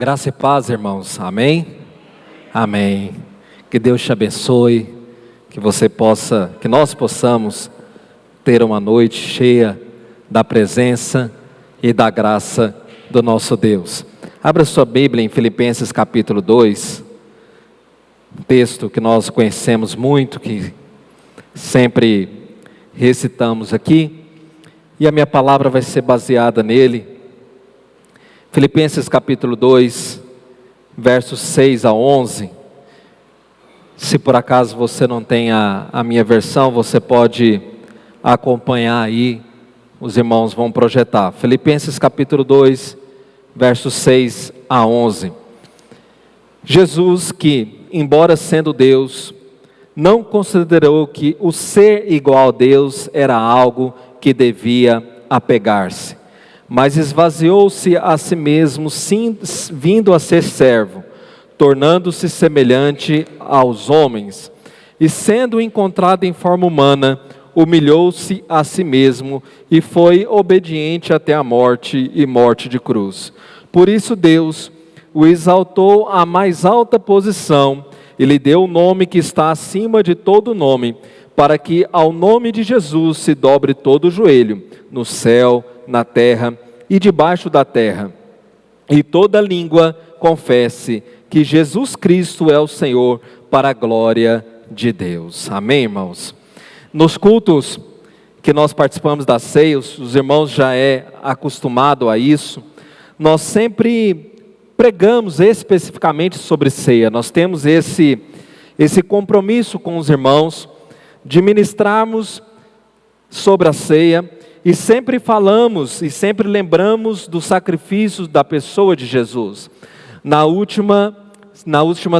Graça e paz, irmãos. Amém? Amém. Que Deus te abençoe, que nós possamos ter uma noite cheia da presença e da graça do nosso Deus. Abra sua Bíblia em Filipenses capítulo 2, um texto que nós conhecemos muito, que sempre recitamos aqui, e a minha palavra vai ser baseada nele. Filipenses capítulo 2, versos 6 a 11. Se por acaso você não tem a minha versão, você pode acompanhar aí, os irmãos vão projetar. Filipenses capítulo 2, versos 6 a 11. Jesus que, embora sendo Deus, não considerou que o ser igual a Deus era algo que devia apegar-se, mas esvaziou-se a si mesmo, sim, vindo a ser servo, tornando-se semelhante aos homens, e sendo encontrado em forma humana, humilhou-se a si mesmo, e foi obediente até a morte, e morte de cruz. Por isso Deus o exaltou à mais alta posição, e lhe deu o nome que está acima de todo nome, para que ao nome de Jesus se dobre todo o joelho, no céu, na terra e debaixo da terra, e toda língua confesse que Jesus Cristo é o Senhor, para a glória de Deus. Amém, irmãos? Nos cultos que nós participamos da ceia, os irmãos já acostumado a isso, nós sempre pregamos especificamente sobre ceia. Nós temos esse compromisso com os irmãos de ministrarmos sobre a ceia, e sempre falamos e sempre lembramos dos sacrifícios da pessoa de Jesus. Na última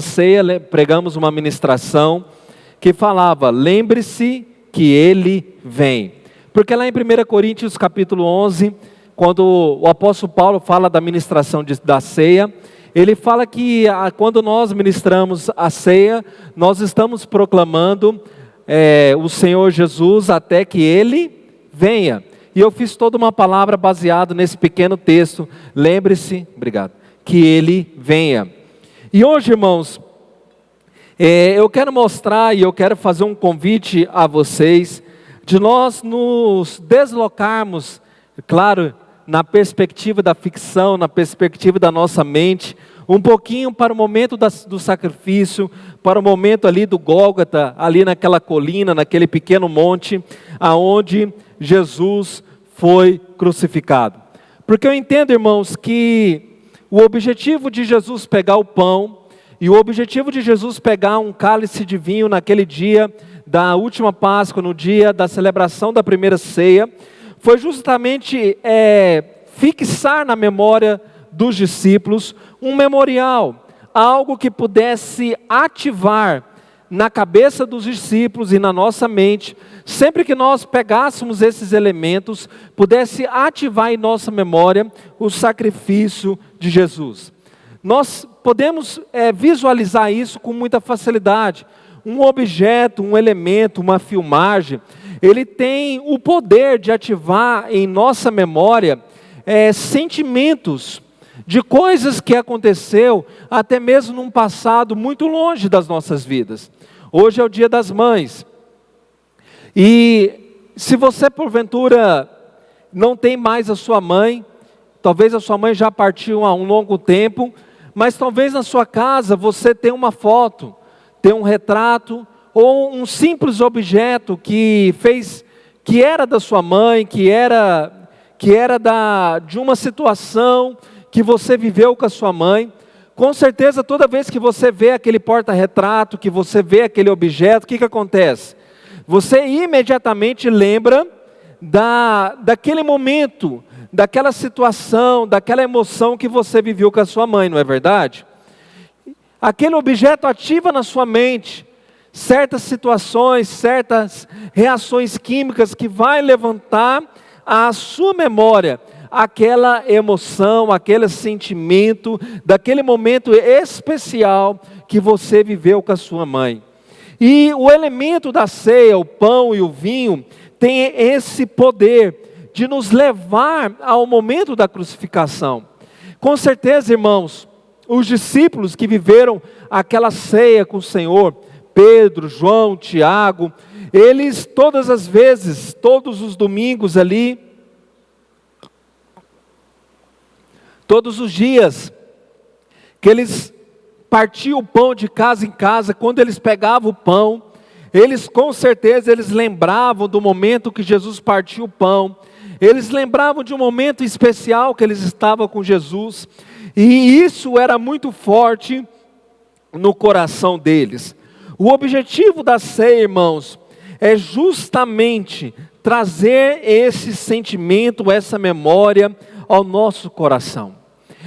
ceia pregamos uma ministração que falava: lembre-se que Ele vem. Porque lá em 1 Coríntios capítulo 11, quando o apóstolo Paulo fala da ministração da ceia, ele fala que quando nós ministramos a ceia, nós estamos proclamando o Senhor Jesus até que Ele venha. E eu fiz toda uma palavra baseada nesse pequeno texto. Lembre-se, obrigado, que Ele venha. E hoje, irmãos, eu quero mostrar e eu quero fazer um convite a vocês, de nós nos deslocarmos, claro, na perspectiva da ficção, na perspectiva da nossa mente, um pouquinho para o momento do sacrifício, para o momento ali do Gólgota, ali naquela colina, naquele pequeno monte, aonde Jesus foi crucificado. Porque eu entendo, irmãos, que o objetivo de Jesus pegar o pão, e o objetivo de Jesus pegar um cálice de vinho naquele dia da última Páscoa, no dia da celebração da primeira ceia, foi justamente fixar na memória dos discípulos um memorial, algo que pudesse ativar na cabeça dos discípulos e na nossa mente, sempre que nós pegássemos esses elementos, pudesse ativar em nossa memória o sacrifício de Jesus. Nós podemos visualizar isso com muita facilidade. Um objeto, um elemento, uma filmagem, ele tem o poder de ativar em nossa memória sentimentos de coisas que aconteceu até mesmo num passado muito longe das nossas vidas. Hoje é o Dia das Mães, e se você porventura não tem mais a sua mãe, talvez a sua mãe já partiu há um longo tempo, mas talvez na sua casa você tenha uma foto, tenha um retrato, ou um simples objeto que era da sua mãe, que era de uma situação que você viveu com a sua mãe. Com certeza, toda vez que você vê aquele porta-retrato, que você vê aquele objeto, o que acontece? Você imediatamente lembra daquele momento, daquela situação, daquela emoção que você viveu com a sua mãe, não é verdade? Aquele objeto ativa na sua mente certas situações, certas reações químicas que vai levantar à sua memória aquela emoção, aquele sentimento, daquele momento especial que você viveu com a sua mãe. E o elemento da ceia, o pão e o vinho, tem esse poder de nos levar ao momento da crucificação. Com certeza, irmãos, os discípulos que viveram aquela ceia com o Senhor, Pedro, João, Tiago, eles todas as vezes, todos os domingos ali, todos os dias, que eles partiam o pão de casa em casa, quando eles pegavam o pão, eles com certeza eles lembravam do momento que Jesus partiu o pão, eles lembravam de um momento especial que eles estavam com Jesus, e isso era muito forte no coração deles. O objetivo da ceia, irmãos, é justamente trazer esse sentimento, essa memória ao nosso coração.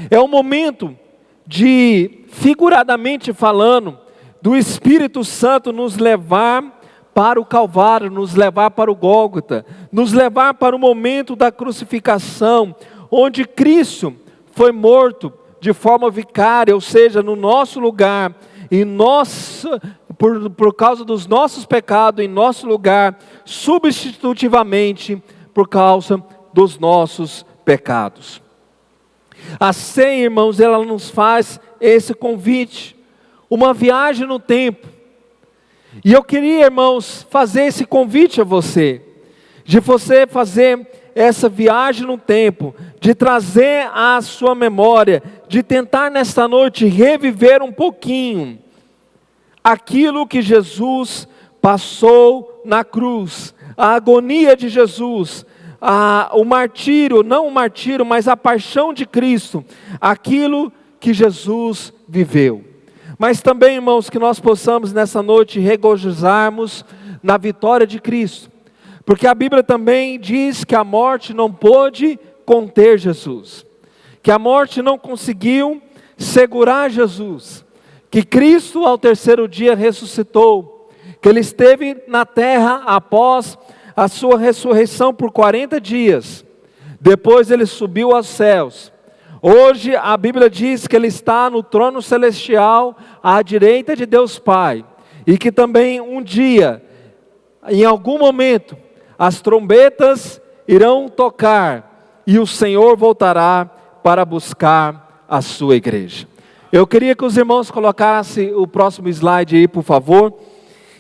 É um momento de, figuradamente falando, do Espírito Santo nos levar para o Calvário, nos levar para o Gólgota, nos levar para o momento da crucificação, onde Cristo foi morto de forma vicária, ou seja, no nosso lugar, por causa dos nossos pecados, em nosso lugar, substitutivamente, por causa dos nossos pecados. A ceia, irmãos, ela nos faz esse convite, uma viagem no tempo. E eu queria, irmãos, fazer esse convite a você, de você fazer essa viagem no tempo, de trazer à sua memória, de tentar nesta noite reviver um pouquinho aquilo que Jesus passou na cruz, a agonia de Jesus, o martírio, não o martírio, mas a paixão de Cristo, aquilo que Jesus viveu. Mas também, irmãos, que nós possamos nessa noite regozijarmos na vitória de Cristo, porque a Bíblia também diz que a morte não pôde conter Jesus, que a morte não conseguiu segurar Jesus, que Cristo ao terceiro dia ressuscitou, que Ele esteve na terra após a sua ressurreição por 40 dias, depois Ele subiu aos céus. Hoje a Bíblia diz que Ele está no trono celestial, à direita de Deus Pai, e que também um dia, em algum momento, as trombetas irão tocar, e o Senhor voltará para buscar a sua igreja. Eu queria que os irmãos colocassem o próximo slide aí, por favor.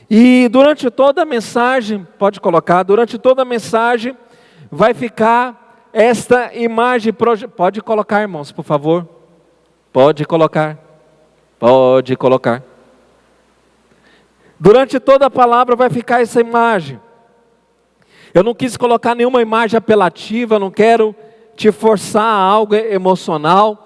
E durante toda a mensagem, pode colocar, durante toda a mensagem, vai ficar esta imagem, pode colocar, irmãos, por favor. Pode colocar. Durante toda a palavra vai ficar essa imagem. Eu não quis colocar nenhuma imagem apelativa, não quero te forçar a algo emocional,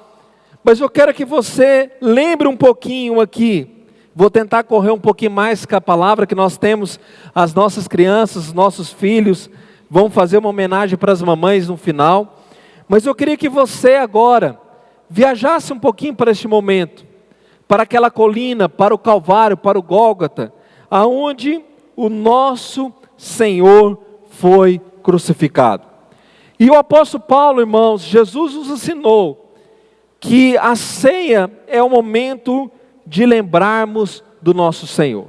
mas eu quero que você lembre um pouquinho aqui. Vou tentar correr um pouquinho mais com a palavra que nós temos, as nossas crianças, os nossos filhos, vão fazer uma homenagem para as mamães no final. Mas eu queria que você agora viajasse um pouquinho para este momento, para aquela colina, para o Calvário, para o Gólgota, aonde o nosso Senhor foi crucificado. E o apóstolo Paulo, irmãos, Jesus nos ensinou que a ceia é o momento de lembrarmos do nosso Senhor.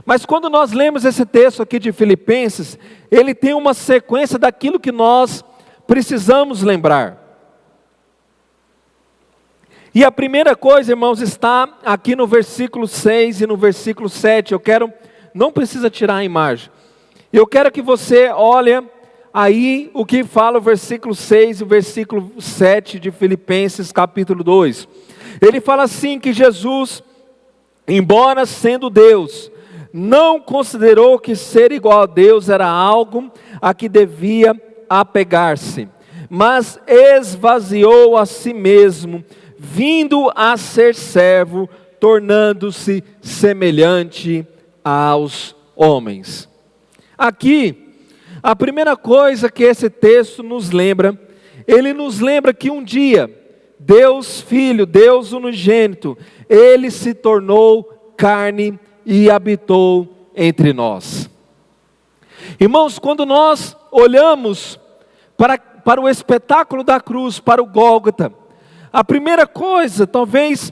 Mas quando nós lemos esse texto aqui de Filipenses, ele tem uma sequência daquilo que nós precisamos lembrar. E a primeira coisa, irmãos, está aqui no versículo 6 e no versículo 7. Não precisa tirar a imagem. Eu quero que você olhe aí o que fala o versículo 6 e o versículo 7 de Filipenses capítulo 2. Ele fala assim que Jesus, embora sendo Deus, não considerou que ser igual a Deus era algo a que devia apegar-se, mas esvaziou a si mesmo, vindo a ser servo, tornando-se semelhante aos homens. Aqui, a primeira coisa que esse texto nos lembra, ele nos lembra que um dia, Deus Filho, Deus unigênito, Ele se tornou carne e habitou entre nós. Irmãos, quando nós olhamos para o espetáculo da cruz, para o Gólgota, a primeira coisa, talvez,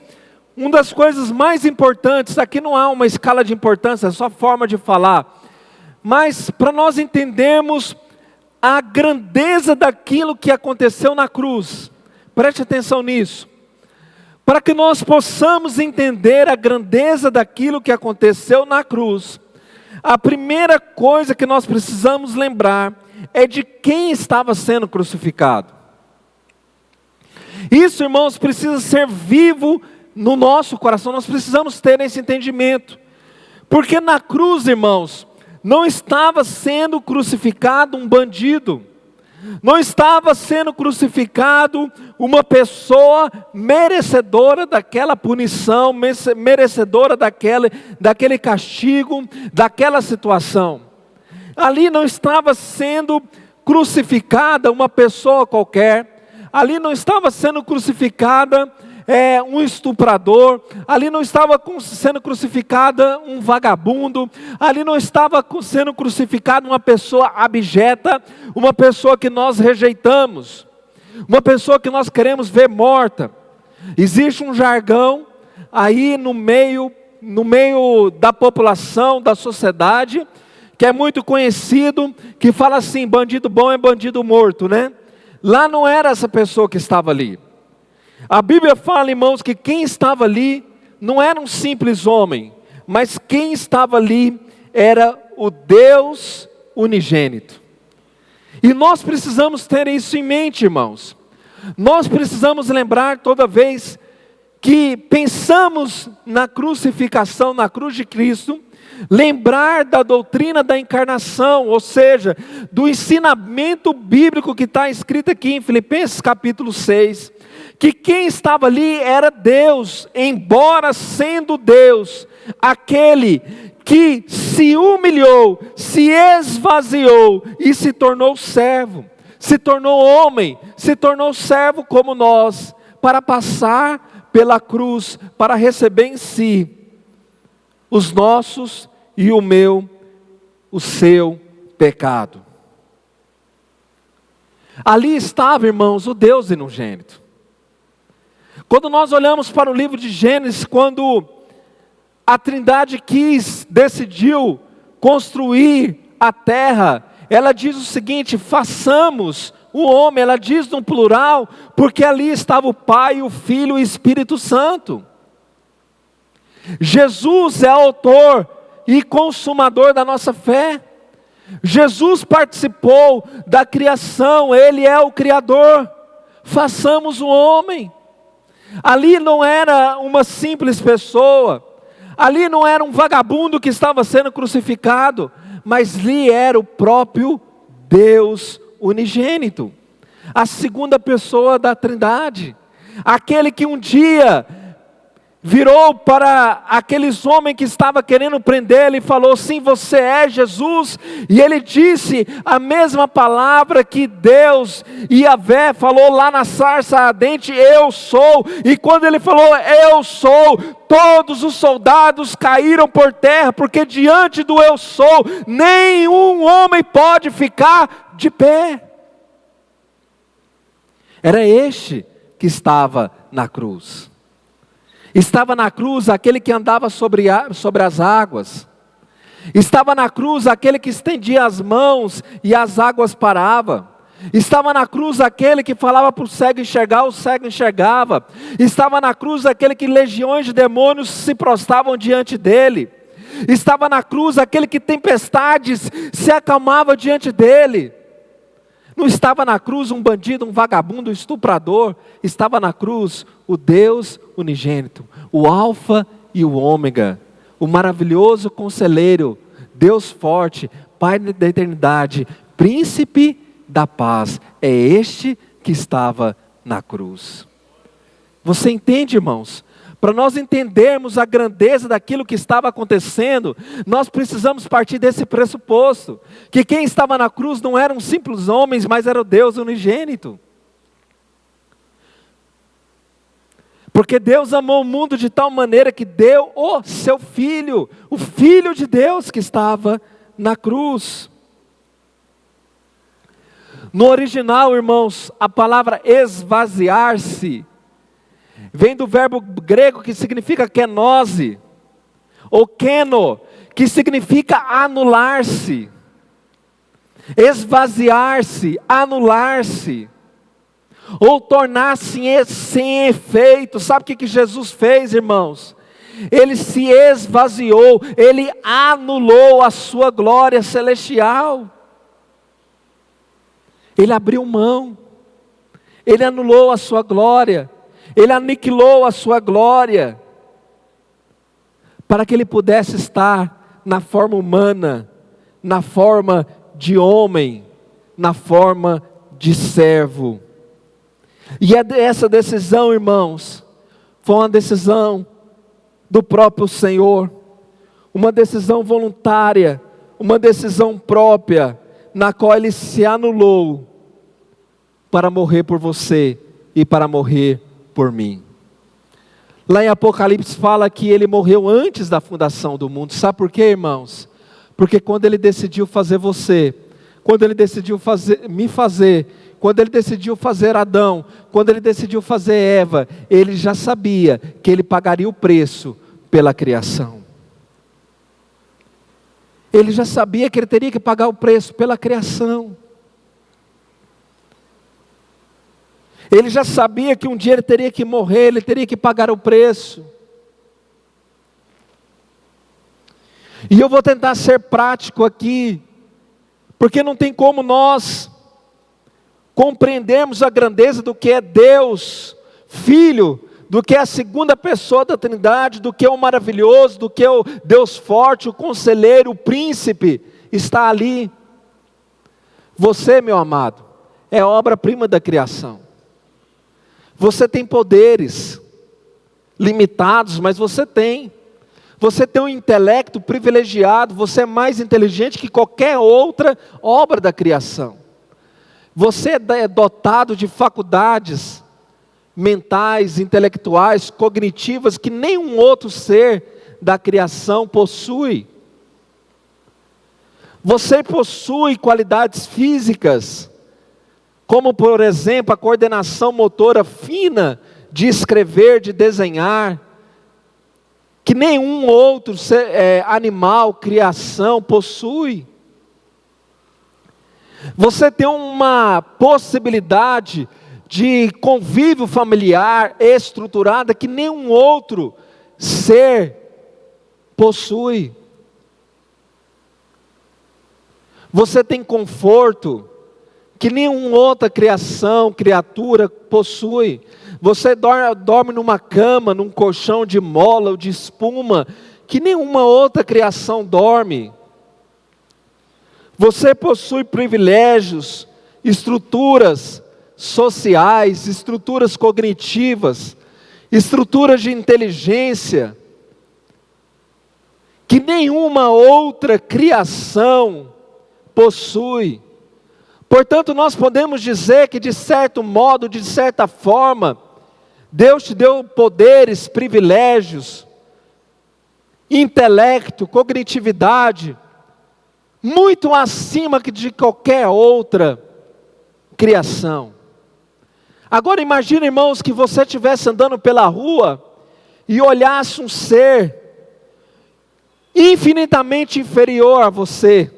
uma das coisas mais importantes, aqui não há uma escala de importância, é só forma de falar, mas para nós entendermos a grandeza daquilo que aconteceu na cruz, preste atenção nisso. Para que nós possamos entender a grandeza daquilo que aconteceu na cruz, a primeira coisa que nós precisamos lembrar é de quem estava sendo crucificado. Isso, irmãos, precisa ser vivo no nosso coração, nós precisamos ter esse entendimento. Porque na cruz, irmãos, não estava sendo crucificado um bandido, não estava sendo crucificado uma pessoa merecedora daquela punição, merecedora daquele castigo, daquela situação. Ali não estava sendo crucificada uma pessoa qualquer, ali não estava sendo crucificada um estuprador, ali não estava sendo crucificada um vagabundo, ali não estava sendo crucificada uma pessoa abjeta, uma pessoa que nós rejeitamos, uma pessoa que nós queremos ver morta. Existe um jargão aí no meio da população, da sociedade, que é muito conhecido, que fala assim: bandido bom é bandido morto, né? Lá não era essa pessoa que estava ali. A Bíblia fala, irmãos, que quem estava ali não era um simples homem, mas quem estava ali era o Deus unigênito. E nós precisamos ter isso em mente, irmãos. Nós precisamos lembrar toda vez que pensamos na crucificação, na cruz de Cristo, lembrar da doutrina da encarnação, ou seja, do ensinamento bíblico que está escrito aqui em Filipenses capítulo 6, que quem estava ali era Deus, embora sendo Deus, aquele que se humilhou, se esvaziou e se tornou servo, se tornou homem, se tornou servo como nós, para passar pela cruz, para receber em si os nossos e o seu pecado. Ali estava, irmãos, o Deus unigênito. Quando nós olhamos para o livro de Gênesis, quando a Trindade decidiu construir a terra, ela diz o seguinte: façamos o homem, ela diz no plural, porque ali estava o Pai, o Filho e o Espírito Santo. Jesus é autor e consumador da nossa fé. Jesus participou da criação, Ele é o Criador. Façamos o homem. Ali não era uma simples pessoa, ali não era um vagabundo que estava sendo crucificado, mas ali era o próprio Deus unigênito, a segunda pessoa da Trindade, aquele que um dia virou para aqueles homens que estavam querendo prendê-lo e falou: sim, você é Jesus. E ele disse a mesma palavra que Deus e Yahvé falou lá na sarça ardente: eu sou. E quando ele falou eu sou, todos os soldados caíram por terra, porque diante do eu sou, nenhum homem pode ficar de pé. Era este que estava na cruz. Estava na cruz aquele que andava sobre as águas. Estava na cruz aquele que estendia as mãos e as águas paravam. Estava na cruz aquele que falava para o cego enxergar, o cego enxergava. Estava na cruz aquele que legiões de demônios se prostravam diante dele. Estava na cruz aquele que tempestades se acalmava diante dele. Não estava na cruz um bandido, um vagabundo, um estuprador. Estava na cruz o Deus unigênito, o Alfa e o Ômega, o maravilhoso conselheiro, Deus forte, Pai da eternidade, Príncipe da paz. É este que estava na cruz. Você entende, irmãos? Para nós entendermos a grandeza daquilo que estava acontecendo, nós precisamos partir desse pressuposto, que quem estava na cruz não eram simples homens, mas era o Deus unigênito. Porque Deus amou o mundo de tal maneira que deu o seu Filho, o Filho de Deus que estava na cruz. No original, irmãos, a palavra esvaziar-se vem do verbo grego que significa kenose, ou keno, que significa anular-se, esvaziar-se, anular-se. ou tornar-se sem efeito. Sabe o que Jesus fez, irmãos? Ele se esvaziou, Ele anulou a sua glória celestial. Ele abriu mão, Ele anulou a sua glória, Ele aniquilou a sua glória, para que Ele pudesse estar na forma humana, na forma de homem, na forma de servo. E essa decisão, irmãos, foi uma decisão do próprio Senhor, uma decisão voluntária, uma decisão própria, na qual Ele se anulou para morrer por você e para morrer por mim. Lá em Apocalipse fala que Ele morreu antes da fundação do mundo. Sabe por quê, irmãos? Porque quando Ele decidiu fazer você, quando Ele decidiu me fazer, quando Ele decidiu fazer Adão, quando Ele decidiu fazer Eva, Ele já sabia que Ele pagaria o preço pela criação. Ele já sabia que Ele teria que pagar o preço pela criação. Ele já sabia que um dia Ele teria que morrer, Ele teria que pagar o preço. E eu vou tentar ser prático aqui, porque não tem como nós compreendermos a grandeza do que é Deus, Filho, do que é a segunda pessoa da Trindade, do que é o maravilhoso, do que é o Deus forte, o conselheiro, o príncipe, está ali. Você, meu amado, é obra-prima da criação. Você tem poderes limitados, mas você tem. Você tem um intelecto privilegiado, você é mais inteligente que qualquer outra obra da criação. Você é dotado de faculdades mentais, intelectuais, cognitivas, que nenhum outro ser da criação possui. Você possui qualidades físicas, como por exemplo a coordenação motora fina de escrever, de desenhar, que nenhum outro animal, criação possui. Você tem uma possibilidade de convívio familiar estruturada que nenhum outro ser possui. Você tem conforto que nenhuma outra criatura possui. Você dorme numa cama, num colchão de mola ou de espuma, que nenhuma outra criação dorme. Você possui privilégios, estruturas sociais, estruturas cognitivas, estruturas de inteligência, que nenhuma outra criação possui. Portanto, nós podemos dizer que de certo modo, de certa forma, Deus te deu poderes, privilégios, intelecto, cognitividade, muito acima de qualquer outra criação. Agora imagine, irmãos, que você estivesse andando pela rua e olhasse um ser infinitamente inferior a você.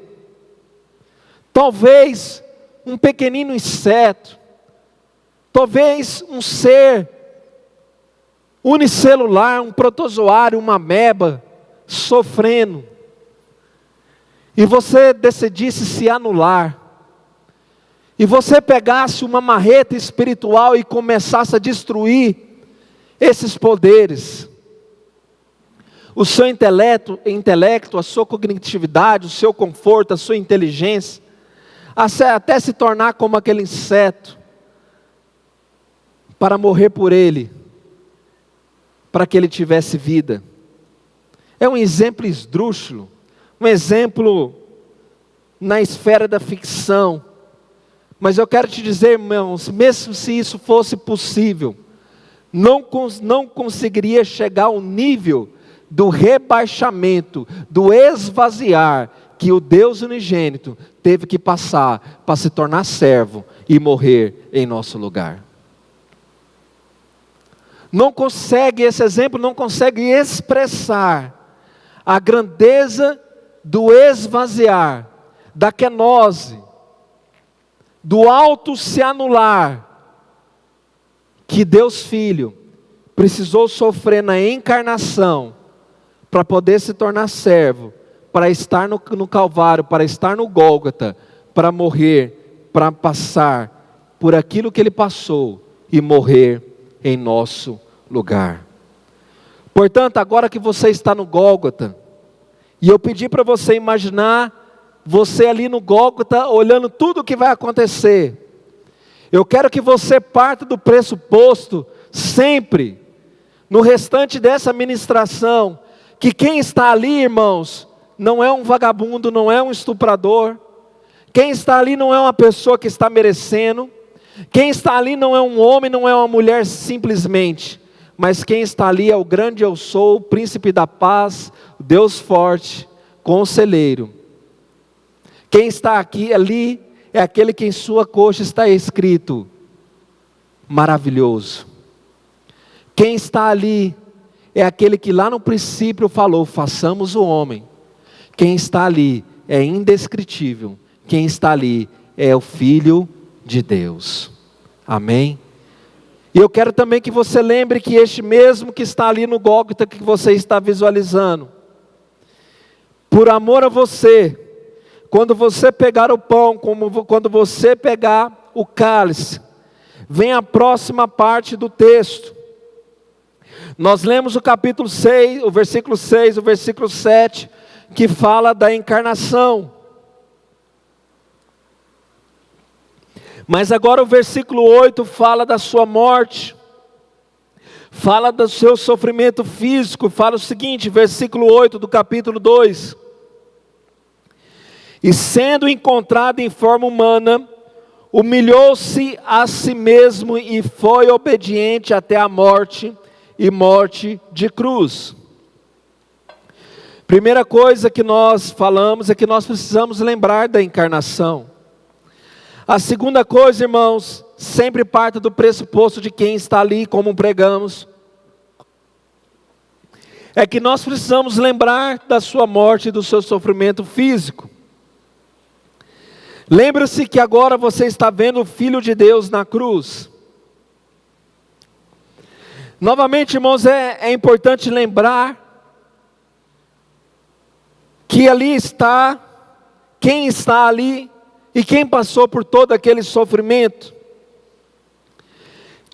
Talvez um pequenino inseto, talvez um ser unicelular, um protozoário, uma ameba, sofrendo, e você decidisse se anular, e você pegasse uma marreta espiritual e começasse a destruir esses poderes, o seu intelecto, a sua cognitividade, o seu conforto, a sua inteligência, até se tornar como aquele inseto, para morrer por ele, para que ele tivesse vida. É um exemplo esdrúxulo, um exemplo na esfera da ficção, mas eu quero te dizer, irmãos, mesmo se isso fosse possível, não conseguiria chegar ao nível do rebaixamento, do esvaziar, que o Deus unigênito teve que passar para se tornar servo e morrer em nosso lugar. Não consegue, esse exemplo não consegue expressar a grandeza do esvaziar, da quenose, do auto se anular, que Deus Filho precisou sofrer na encarnação para poder se tornar servo, para estar no Calvário, para estar no Gólgota, para morrer, para passar por aquilo que Ele passou e morrer em nosso lugar. Portanto, agora que você está no Gólgota, e eu pedi para você imaginar você ali no Gólgota, olhando tudo o que vai acontecer. Eu quero que você parta do pressuposto, sempre, no restante dessa ministração, que quem está ali, irmãos, não é um vagabundo, não é um estuprador. Quem está ali não é uma pessoa que está merecendo. Quem está ali não é um homem, não é uma mulher simplesmente. Mas quem está ali é o grande eu sou, o príncipe da paz, o Deus forte, conselheiro. Quem está aqui, ali, é aquele que em sua coxa está escrito, maravilhoso. Quem está ali, é aquele que lá no princípio falou, façamos o homem. Quem está ali, é indescritível. Quem está ali, é o Filho de Deus. Amém? E eu quero também que você lembre que este mesmo que está ali no Gólgota, que você está visualizando, por amor a você, quando você pegar o pão, quando você pegar o cálice, vem a próxima parte do texto. Nós lemos o capítulo 6, o versículo 6, o versículo 7, que fala da encarnação. Mas agora o versículo 8 fala da sua morte, fala do seu sofrimento físico, fala o seguinte, versículo 8 do capítulo 2. E sendo encontrado em forma humana, humilhou-se a si mesmo e foi obediente até a morte, e morte de cruz. Primeira coisa que nós falamos é que nós precisamos lembrar da encarnação. A segunda coisa, irmãos, sempre parte do pressuposto de quem está ali, como pregamos, é que nós precisamos lembrar da sua morte e do seu sofrimento físico. Lembre-se que agora você está vendo o Filho de Deus na cruz. Novamente, irmãos, é importante lembrar que ali está, quem está ali e quem passou por todo aquele sofrimento.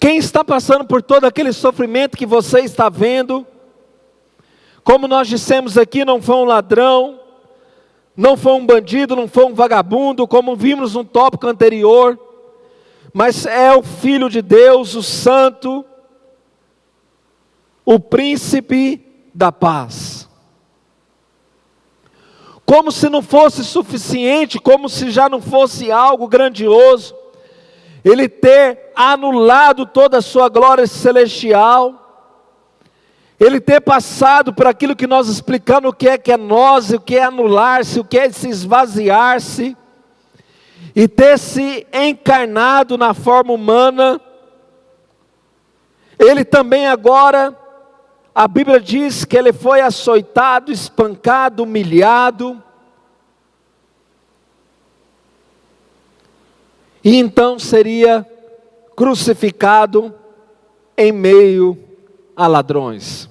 Quem está passando por todo aquele sofrimento que você está vendo, como nós dissemos aqui, não foi um ladrão, não foi um bandido, não foi um vagabundo, como vimos no tópico anterior, mas é o Filho de Deus, o Santo, o príncipe da paz. Como se não fosse suficiente, como se já não fosse algo grandioso, Ele ter anulado toda a sua glória celestial, Ele ter passado por aquilo que nós explicamos, o que é nós, o que é anular-se, o que é se esvaziar-se, e ter se encarnado na forma humana. Ele também agora, a Bíblia diz que Ele foi açoitado, espancado, humilhado, e então seria crucificado em meio a ladrões.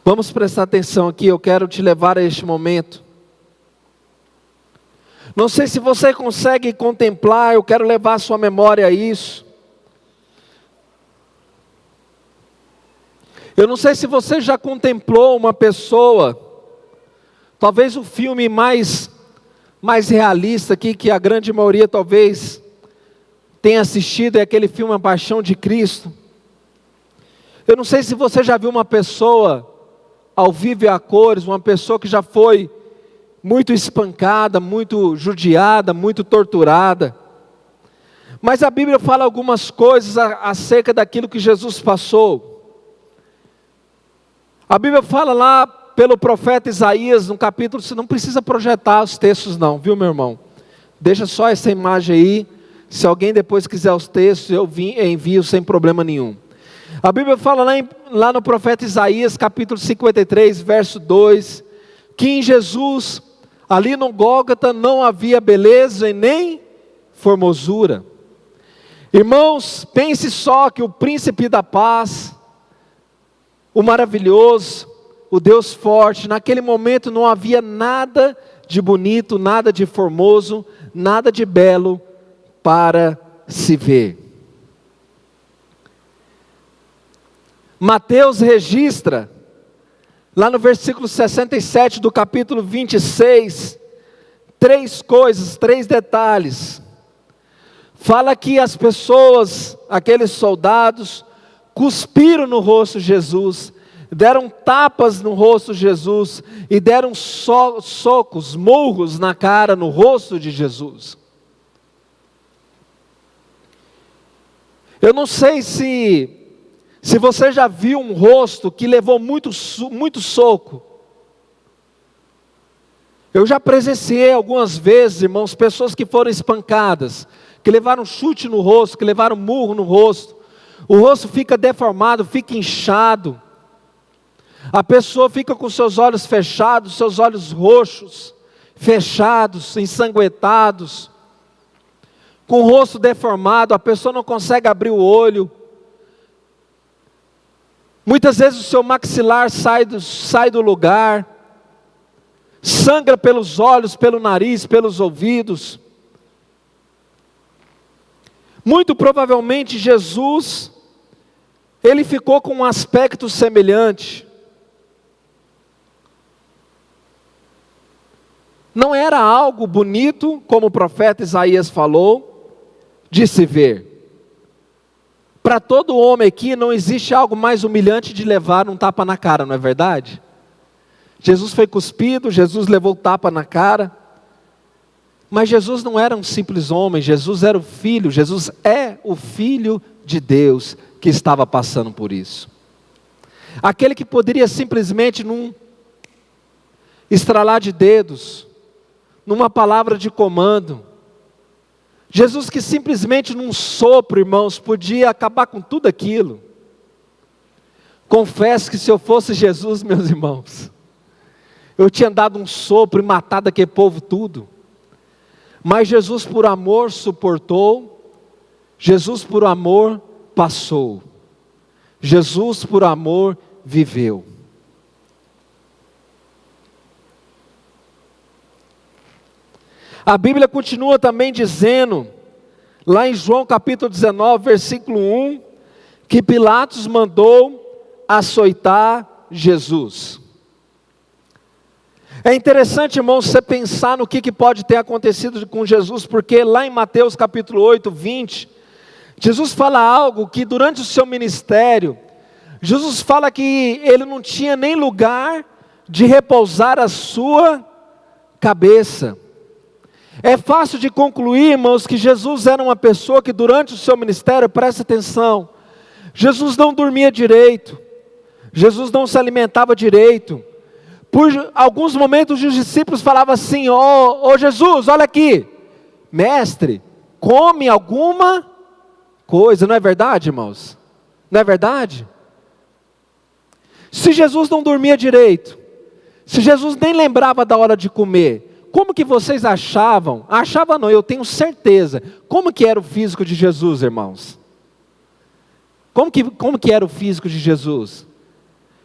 Vamos prestar atenção aqui, eu quero te levar a este momento. Não sei se você consegue contemplar, eu quero levar a sua memória a isso. Eu não sei se você já contemplou uma pessoa, talvez o filme mais realista aqui, que a grande maioria talvez tenha assistido, é aquele filme A Paixão de Cristo. Eu não sei se você já viu uma pessoa ao vivo e a cores, uma pessoa que já foi muito espancada, muito judiada, muito torturada. Mas a Bíblia fala algumas coisas acerca daquilo que Jesus passou. A Bíblia fala lá pelo profeta Isaías, no capítulo, você não precisa projetar os textos não, viu meu irmão? Deixa só essa imagem aí, se alguém depois quiser os textos, eu envio sem problema nenhum. A Bíblia fala lá no profeta Isaías, capítulo 53, verso 2, que em Jesus, ali no Gólgota, não havia beleza e nem formosura. Irmãos, pense só que o príncipe da paz, o maravilhoso, o Deus forte, naquele momento não havia nada de bonito, nada de formoso, nada de belo para se ver. Mateus registra, lá no versículo 67 do capítulo 26, três coisas, três detalhes. Fala que as pessoas, aqueles soldados, cuspiram no rosto de Jesus, deram tapas no rosto de Jesus e deram socos, murros na cara, no rosto de Jesus. Eu não sei se você já viu um rosto que levou muito soco. Eu já presenciei algumas vezes, irmãos, pessoas que foram espancadas, que levaram chute no rosto, que levaram murro no rosto. O rosto fica deformado, fica inchado. A pessoa fica com seus olhos fechados, seus olhos roxos, fechados, ensanguentados, com o rosto deformado, a pessoa não consegue abrir o olho. Muitas vezes o seu maxilar sai do lugar, sangra pelos olhos, pelo nariz, pelos ouvidos. Muito provavelmente Jesus, ele ficou com um aspecto semelhante. Não era algo bonito, como o profeta Isaías falou, de se ver. Para todo homem aqui não existe algo mais humilhante de levar um tapa na cara, não é verdade? Jesus foi cuspido, Jesus levou tapa na cara. Mas Jesus não era um simples homem, Jesus era o Filho, Jesus é o Filho de Deus que estava passando por isso. Aquele que poderia simplesmente num estralar de dedos, numa palavra de comando, Jesus que simplesmente num sopro, irmãos, podia acabar com tudo aquilo. Confesso que se eu fosse Jesus, meus irmãos, eu tinha dado um sopro e matado aquele povo tudo. Mas Jesus por amor suportou, Jesus por amor passou, Jesus por amor viveu. A Bíblia continua também dizendo, lá em João capítulo 19, versículo 1, que Pilatos mandou açoitar Jesus. É interessante, irmãos, você pensar no que pode ter acontecido com Jesus, porque lá em Mateus capítulo 8, 20, Jesus fala algo que durante o seu ministério, Jesus fala que ele não tinha nem lugar de repousar a sua cabeça. É fácil de concluir, irmãos, que Jesus era uma pessoa que durante o seu ministério, presta atenção, Jesus não dormia direito, Jesus não se alimentava direito. Por alguns momentos os discípulos falavam assim, ó Jesus, olha aqui, mestre, come alguma coisa, não é verdade, irmãos? Não é verdade? Se Jesus não dormia direito, se Jesus nem lembrava da hora de comer, como que vocês achavam? Achava não, eu tenho certeza. Como que era o físico de Jesus, irmãos? Como que era o físico de Jesus?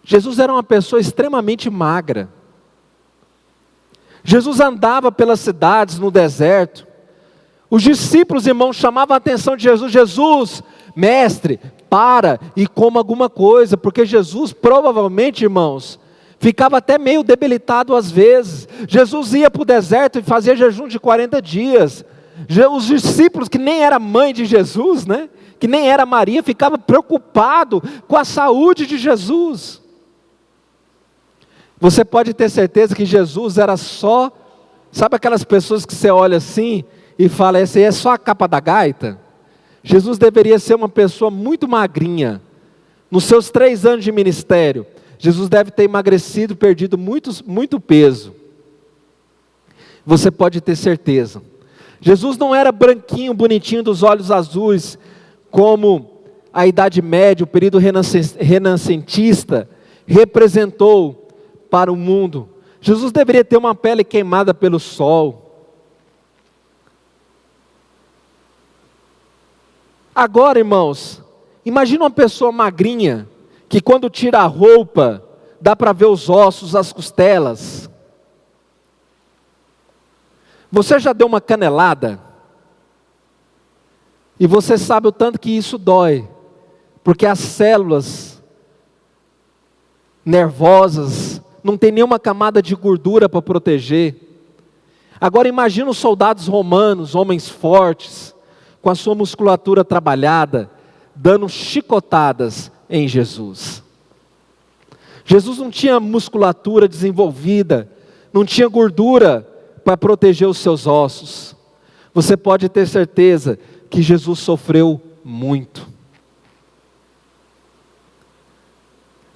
Jesus era uma pessoa extremamente magra. Jesus andava pelas cidades, no deserto. Os discípulos, irmãos, chamavam a atenção de Jesus. Jesus, mestre, para e coma alguma coisa. Porque Jesus provavelmente, irmãos, ficava até meio debilitado às vezes. Jesus ia para o deserto e fazia jejum de 40 dias. Os discípulos, que nem era mãe de Jesus, né? Que nem era Maria, ficava preocupado com a saúde de Jesus. Você pode ter certeza que Jesus era só, sabe aquelas pessoas que você olha assim e fala, essa aí é só a capa da gaita? Jesus deveria ser uma pessoa muito magrinha. Nos seus 3 anos de ministério, Jesus deve ter emagrecido, perdido muito peso. Você pode ter certeza. Jesus não era branquinho, bonitinho, dos olhos azuis, como a Idade Média, o período renascentista, representou para o mundo. Jesus deveria ter uma pele queimada pelo sol. Agora, irmãos, imagina uma pessoa magrinha, que quando tira a roupa, dá para ver os ossos, as costelas. Você já deu uma canelada? E você sabe o tanto que isso dói, porque as células nervosas não tem nenhuma camada de gordura para proteger. Agora imagina os soldados romanos, homens fortes, com a sua musculatura trabalhada, dando chicotadas em Jesus. Jesus não tinha musculatura desenvolvida, não tinha gordura para proteger os seus ossos. Você pode ter certeza que Jesus sofreu muito.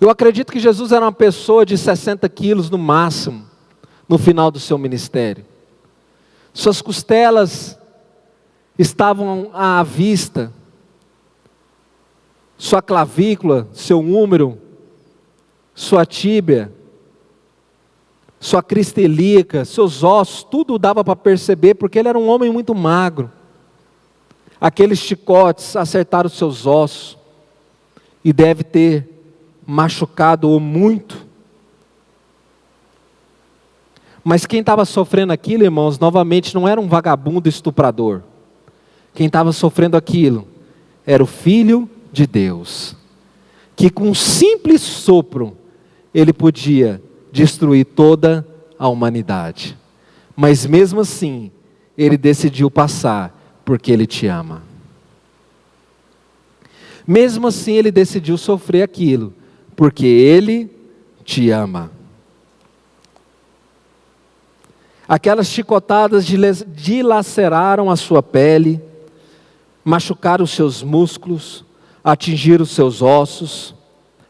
Eu acredito que Jesus era uma pessoa de 60 quilos no máximo, no final do seu ministério. Suas costelas estavam à vista, sua clavícula, seu úmero, sua tíbia, sua crista ilíaca, seus ossos, tudo dava para perceber, porque ele era um homem muito magro. Aqueles chicotes acertaram os seus ossos, e deve ter machucado-o muito. Mas quem estava sofrendo aquilo, irmãos, novamente não era um vagabundo estuprador. Quem estava sofrendo aquilo era o Filho de Deus, que com um simples sopro, ele podia destruir toda a humanidade. Mas mesmo assim, ele decidiu passar, porque ele te ama. Mesmo assim, ele decidiu sofrer aquilo, porque ele te ama. Aquelas chicotadas dilaceraram a sua pele, machucaram os seus músculos, atingiram os seus ossos.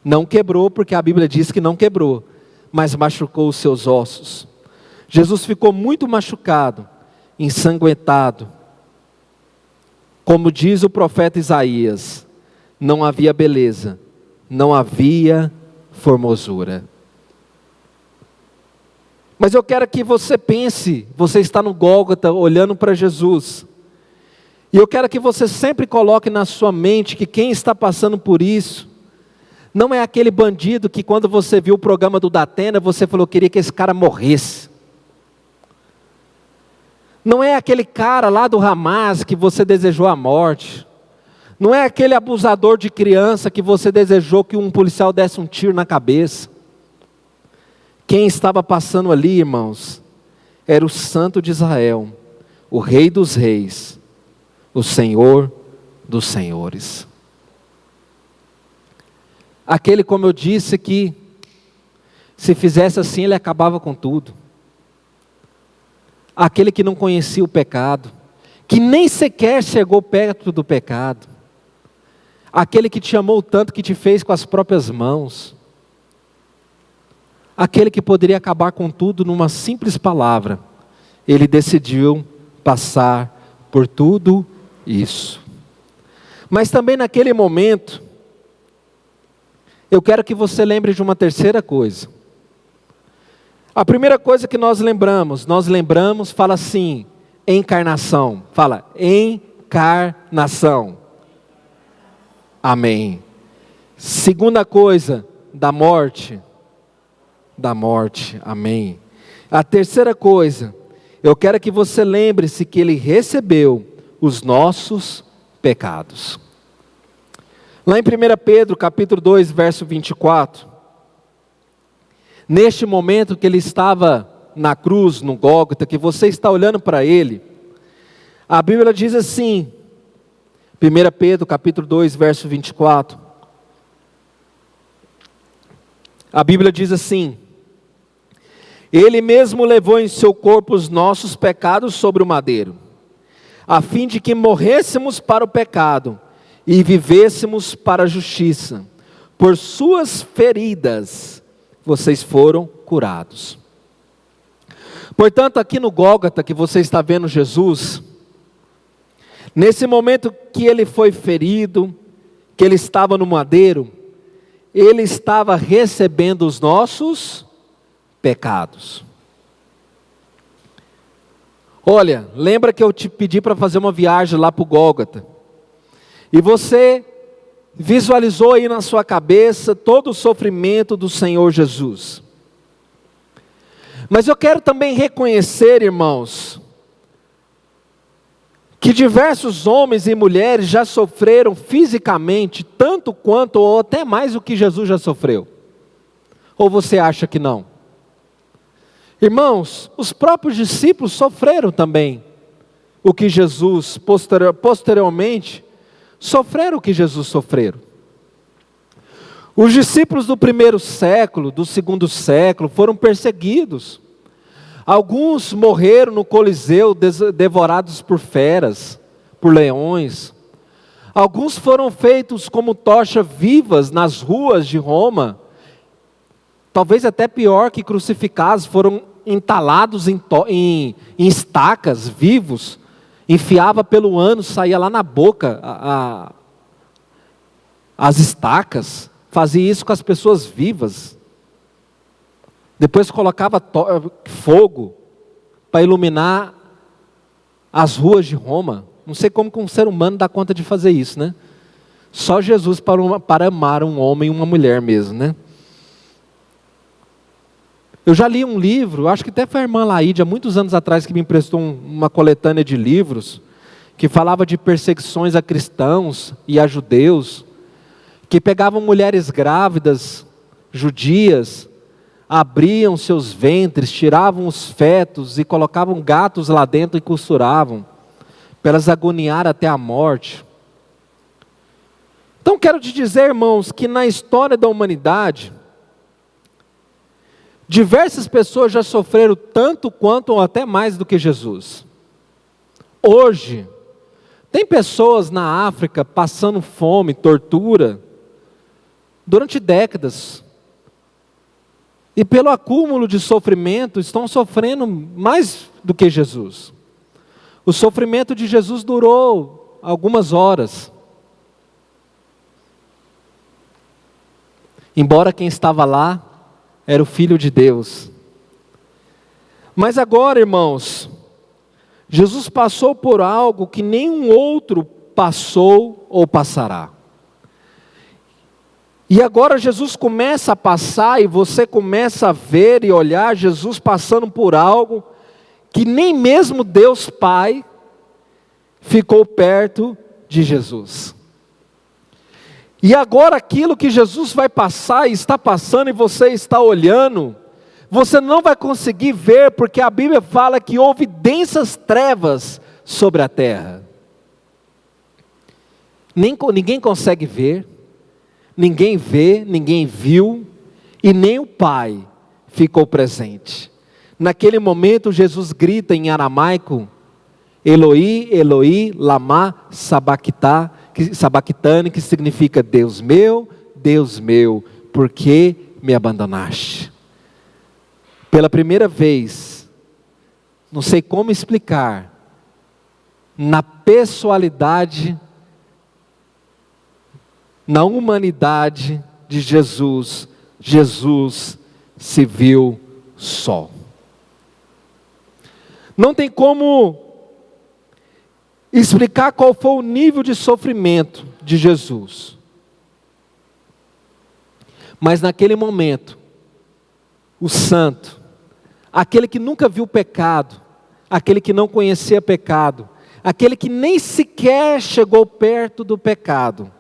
Não quebrou, porque a Bíblia diz que não quebrou, mas machucou os seus ossos. Jesus ficou muito machucado, ensanguentado. Como diz o profeta Isaías, não havia beleza, não havia formosura. Mas eu quero que você pense, você está no Gólgota olhando para Jesus, e eu quero que você sempre coloque na sua mente que quem está passando por isso, não é aquele bandido que quando você viu o programa do Datena, você falou, queria que esse cara morresse. Não é aquele cara lá do Hamas que você desejou a morte. Não é aquele abusador de criança que você desejou que um policial desse um tiro na cabeça. Quem estava passando ali, irmãos, era o Santo de Israel, o Rei dos Reis, o Senhor dos Senhores. Aquele, como eu disse, que se fizesse assim, ele acabava com tudo. Aquele que não conhecia o pecado, que nem sequer chegou perto do pecado. Aquele que te amou tanto que te fez com as próprias mãos. Aquele que poderia acabar com tudo numa simples palavra. Ele decidiu passar por tudo isso. Mas também naquele momento, eu quero que você lembre de uma terceira coisa. A primeira coisa que nós lembramos, fala assim, encarnação. Fala, encarnação. Amém. Segunda coisa, da morte. Amém. A terceira coisa, eu quero que você lembre-se que ele recebeu os nossos pecados. Lá em 1 Pedro, capítulo 2, verso 24, neste momento que ele estava na cruz, no Gólgota, que você está olhando para ele, a Bíblia diz assim, 1 Pedro, capítulo 2, verso 24, a Bíblia diz assim, ele mesmo levou em seu corpo os nossos pecados sobre o madeiro, a fim de que morrêssemos para o pecado, e vivêssemos para a justiça. Por suas feridas, vocês foram curados. Portanto, aqui no Gólgota, que você está vendo Jesus, nesse momento que ele foi ferido, que ele estava no madeiro, ele estava recebendo os nossos pecados. Olha, lembra que eu te pedi para fazer uma viagem lá para o Gólgota? E você visualizou aí na sua cabeça todo o sofrimento do Senhor Jesus. Mas eu quero também reconhecer, irmãos, que diversos homens e mulheres já sofreram fisicamente tanto quanto ou até mais do que Jesus já sofreu. Ou você acha que não? Irmãos, os próprios discípulos sofreram também o que Jesus, posteriormente, sofreram o que Jesus sofreu. Os discípulos do primeiro século, do segundo século, foram perseguidos. Alguns morreram no Coliseu, devorados por feras, por leões. Alguns foram feitos como tochas vivas nas ruas de Roma. Talvez até pior que crucificados, foram entalados em estacas vivos. Enfiava pelo ânus, saía lá na boca as estacas. Fazia isso com as pessoas vivas. Depois colocava fogo para iluminar as ruas de Roma. Não sei como que um ser humano dá conta de fazer isso, né? Só Jesus para amar um homem e uma mulher mesmo, né? Eu já li um livro, acho que até foi a irmã Laíde, há muitos anos atrás, que me emprestou uma coletânea de livros, que falava de perseguições a cristãos e a judeus, que pegavam mulheres grávidas, judias, abriam seus ventres, tiravam os fetos e colocavam gatos lá dentro e costuravam, para elas agoniar até a morte. Então quero te dizer, irmãos, que na história da humanidade, diversas pessoas já sofreram tanto quanto ou até mais do que Jesus. Hoje, tem pessoas na África passando fome, tortura, durante décadas. E pelo acúmulo de sofrimento, estão sofrendo mais do que Jesus. O sofrimento de Jesus durou algumas horas. Embora quem estava lá era o Filho de Deus. Mas agora, irmãos, Jesus passou por algo que nenhum outro passou ou passará. E agora Jesus começa a passar e você começa a ver e olhar Jesus passando por algo que nem mesmo Deus Pai ficou perto de Jesus. E agora aquilo que Jesus vai passar e está passando e você está olhando, você não vai conseguir ver, porque a Bíblia fala que houve densas trevas sobre a terra. Ninguém consegue ver, ninguém vê, ninguém viu, e nem o Pai ficou presente. Naquele momento Jesus grita em aramaico, Eloi, Eloi, lama sabachthani, que significa Deus meu, por que me abandonaste? Pela primeira vez, não sei como explicar, na pessoalidade, na humanidade de Jesus, Jesus se viu só. Não tem como explicar qual foi o nível de sofrimento de Jesus. Mas naquele momento, o santo, aquele que nunca viu pecado, aquele que não conhecia pecado, aquele que nem sequer chegou perto do pecado,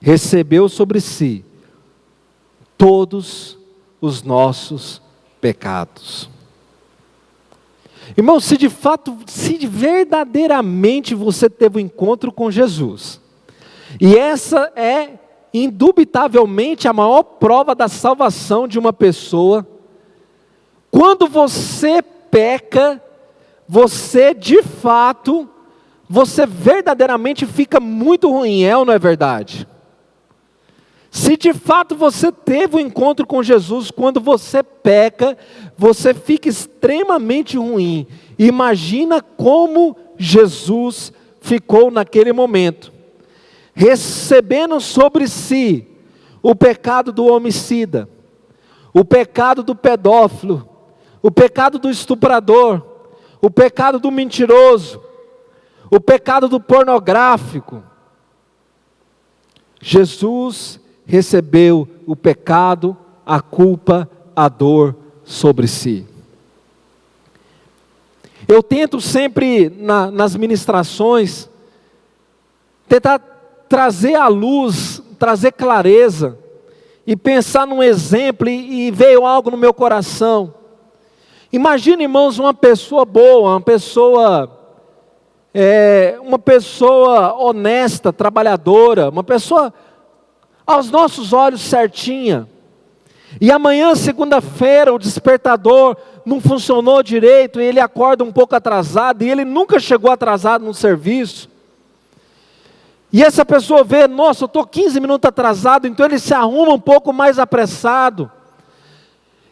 recebeu sobre si todos os nossos pecados. Irmão, se verdadeiramente você teve um encontro com Jesus, e essa é indubitavelmente a maior prova da salvação de uma pessoa, quando você peca, você de fato, você verdadeiramente fica muito ruim, é ou não é verdade? Se de fato você teve um encontro com Jesus, quando você peca, você fica extremamente ruim. Imagina como Jesus ficou naquele momento, recebendo sobre si o pecado do homicida, o pecado do pedófilo, o pecado do estuprador, o pecado do mentiroso, o pecado do pornográfico, Jesus recebeu o pecado, a culpa, a dor sobre si. Eu tento sempre, nas ministrações, tentar trazer à luz, trazer clareza, e pensar num exemplo, e veio algo no meu coração. Imagine, irmãos, uma pessoa boa, uma pessoa honesta, trabalhadora, uma pessoa aos nossos olhos certinha. E amanhã, segunda-feira, o despertador não funcionou direito, e ele acorda um pouco atrasado, e ele nunca chegou atrasado no serviço. E essa pessoa vê, nossa, eu estou 15 minutos atrasado, então ele se arruma um pouco mais apressado.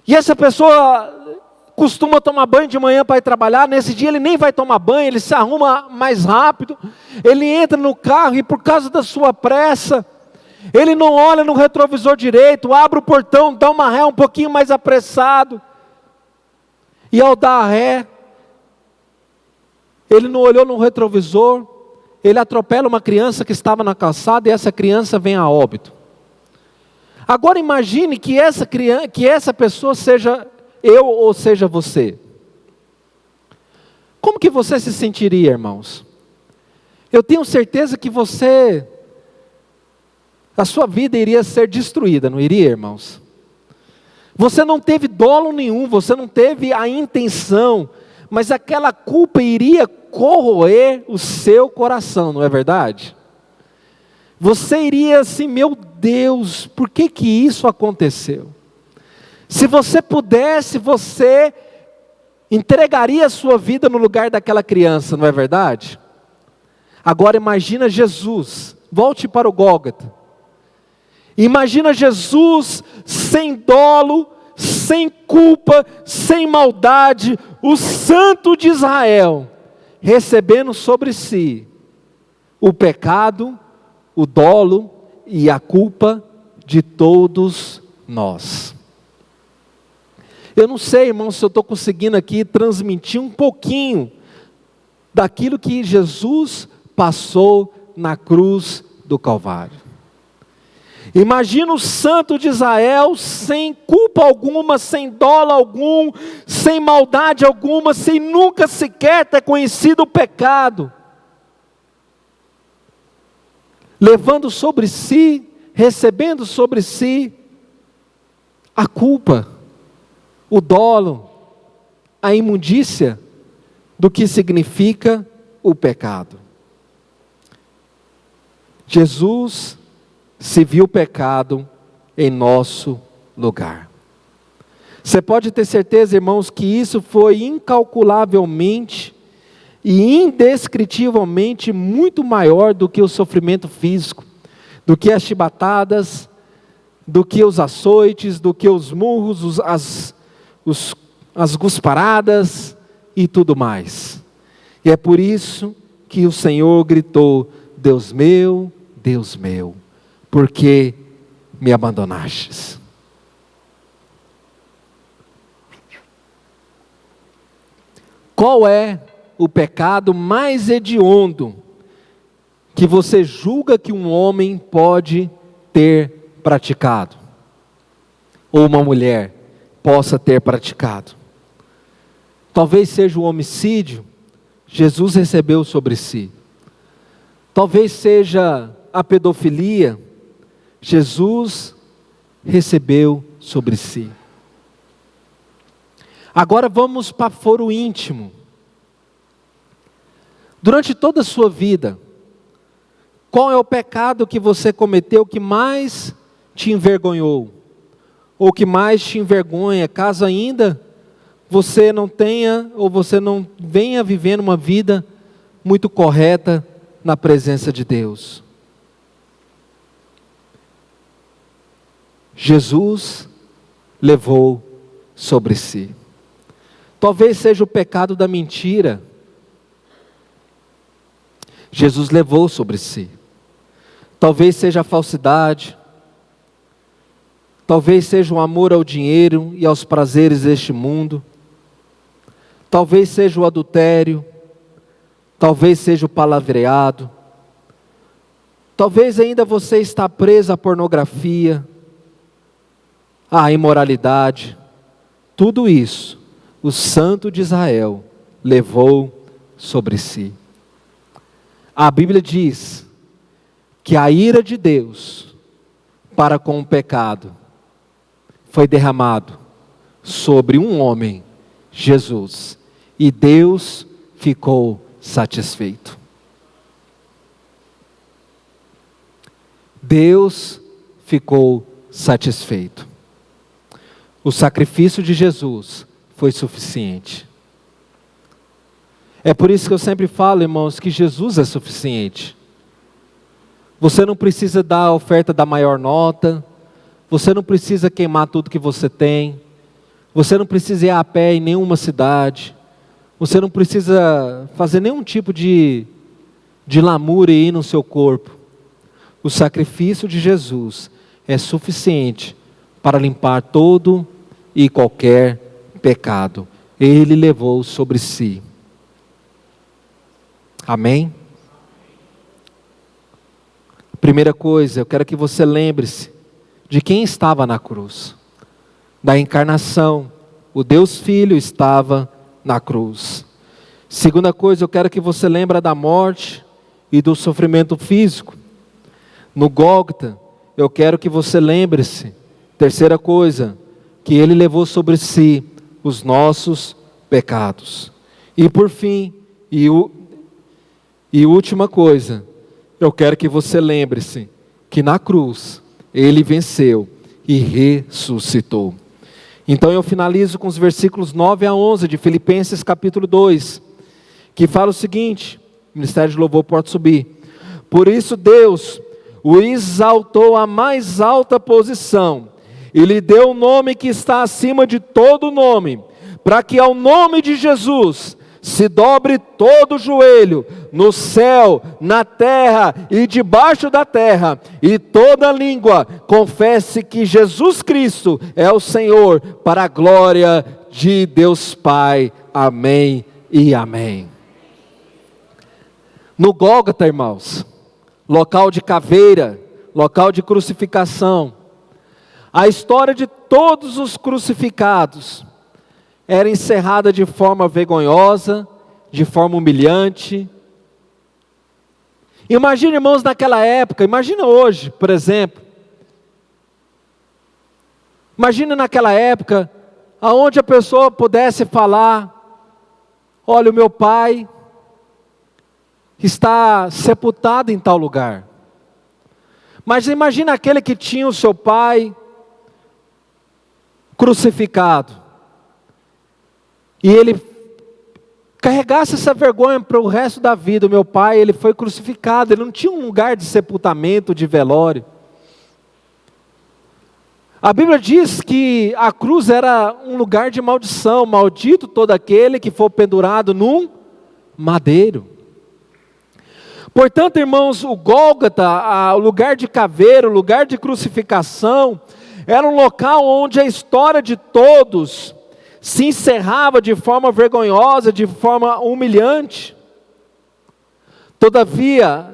E essa pessoa costuma tomar banho de manhã para ir trabalhar, nesse dia ele nem vai tomar banho, ele se arruma mais rápido, ele entra no carro e por causa da sua pressa, ele não olha no retrovisor direito, abre o portão, dá uma ré um pouquinho mais apressado, e ao dar a ré, ele não olhou no retrovisor, ele atropela uma criança que estava na calçada e essa criança vem a óbito. Agora imagine que essa pessoa seja eu ou seja você. Como que você se sentiria, irmãos? Eu tenho certeza que a sua vida iria ser destruída, não iria, irmãos? Você não teve dolo nenhum, você não teve a intenção, mas aquela culpa iria corroer o seu coração, não é verdade? Você iria assim, meu Deus, por que isso aconteceu? Se você pudesse, você entregaria a sua vida no lugar daquela criança, não é verdade? Agora imagina Jesus, volte para o Gólgota. Imagina Jesus sem dolo, sem culpa, sem maldade, o Santo de Israel, recebendo sobre si o pecado, o dolo e a culpa de todos nós. Eu não sei, irmão, se eu estou conseguindo aqui transmitir um pouquinho daquilo que Jesus passou na cruz do Calvário. Imagina o Santo de Israel sem culpa alguma, sem dolo algum, sem maldade alguma, sem nunca sequer ter conhecido o pecado, levando sobre si, recebendo sobre si a culpa, o dolo, a imundícia do que significa o pecado. Jesus se viu pecado em nosso lugar. Você pode ter certeza, irmãos, que isso foi incalculavelmente e indescritivelmente muito maior do que o sofrimento físico, do que as chibatadas, do que os açoites, do que os murros, as gusparadas e tudo mais. E é por isso que o Senhor gritou: Deus meu, por que me abandonastes? Qual é o pecado mais hediondo que você julga que um homem pode ter praticado? Ou uma mulher possa ter praticado? Talvez seja o homicídio, Jesus recebeu sobre si. Talvez seja a pedofilia, Jesus recebeu sobre si. Agora vamos para foro íntimo. Durante toda a sua vida, qual é o pecado que você cometeu que mais te envergonhou? Ou que mais te envergonha, caso ainda você não tenha, ou você não venha vivendo uma vida muito correta na presença de Deus? Jesus levou sobre si. Talvez seja o pecado da mentira. Jesus levou sobre si. Talvez seja a falsidade. Talvez seja o amor ao dinheiro e aos prazeres deste mundo. Talvez seja o adultério. Talvez seja o palavreado. Talvez ainda você está preso à pornografia, à imoralidade. Tudo isso, o Santo de Israel levou sobre si. A Bíblia diz que a ira de Deus para com o pecado foi derramado sobre um homem, Jesus, e Deus ficou satisfeito. Deus ficou satisfeito. O sacrifício de Jesus foi suficiente. É por isso que eu sempre falo, irmãos, que Jesus é suficiente. Você não precisa dar a oferta da maior nota, você não precisa queimar tudo que você tem, você não precisa ir a pé em nenhuma cidade, você não precisa fazer nenhum tipo de lamúria aí no seu corpo. O sacrifício de Jesus é suficiente para limpar todo e qualquer pecado. Ele levou sobre si. Amém? Primeira coisa, eu quero que você lembre-se de quem estava na cruz. Da encarnação, o Deus Filho estava na cruz. Segunda coisa, eu quero que você lembre da morte e do sofrimento físico. No Gólgota, eu quero que você lembre-se. Terceira coisa, que Ele levou sobre si os nossos pecados. E por fim, e última coisa, eu quero que você lembre-se que na cruz Ele venceu e ressuscitou. Então eu finalizo com os versículos 9 a 11 de Filipenses capítulo 2, que fala o seguinte, o Ministério de Louvor pode subir. Por isso Deus o exaltou à mais alta posição, e lhe deu o nome que está acima de todo nome, para que ao nome de Jesus se dobre todo o joelho, no céu, na terra e debaixo da terra, e toda língua confesse que Jesus Cristo é o Senhor, para a glória de Deus Pai. Amém e amém. No Gólgota, irmãos, local de caveira, local de crucificação, a história de todos os crucificados era encerrada de forma vergonhosa, de forma humilhante. Imagina, irmãos, naquela época, imagina hoje, por exemplo. Imagina naquela época, aonde a pessoa pudesse falar, olha, o meu pai está sepultado em tal lugar. Mas imagina aquele que tinha o seu pai crucificado, e ele carregasse essa vergonha para o resto da vida. O meu pai, ele foi crucificado, ele não tinha um lugar de sepultamento, de velório. A Bíblia diz que a cruz era um lugar de maldição, maldito todo aquele que for pendurado num madeiro. Portanto, irmãos, o Gólgota, o lugar de caveira, o lugar de crucificação, era um local onde a história de todos se encerrava de forma vergonhosa, de forma humilhante. Todavia,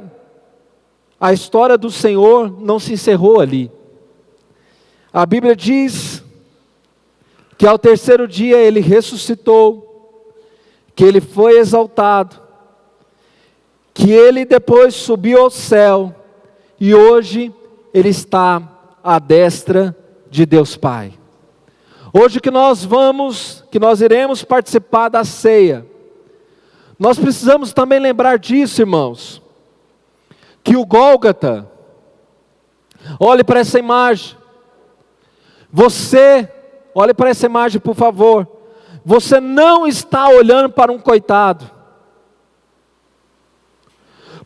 a história do Senhor não se encerrou ali. A Bíblia diz que ao terceiro dia Ele ressuscitou, que Ele foi exaltado, que Ele depois subiu ao céu, e hoje Ele está à destra de Deus Pai. Hoje que nós iremos participar da ceia, nós precisamos também lembrar disso, irmãos, que o Gólgota, olhe para essa imagem, olhe para essa imagem por favor, você não está olhando para um coitado.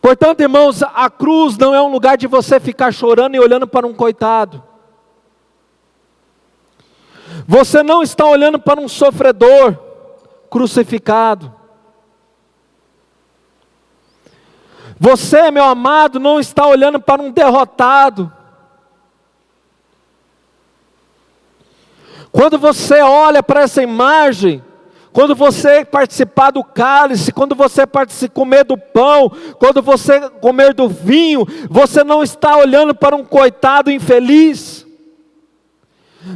Portanto, irmãos, a cruz não é um lugar de você ficar chorando e olhando para um coitado. Você não está olhando para um sofredor crucificado. Você, meu amado, não está olhando para um derrotado. Quando você olha para essa imagem, Quando você participar do cálice, quando você comer do pão, quando você comer do vinho, você não está olhando para um coitado infeliz,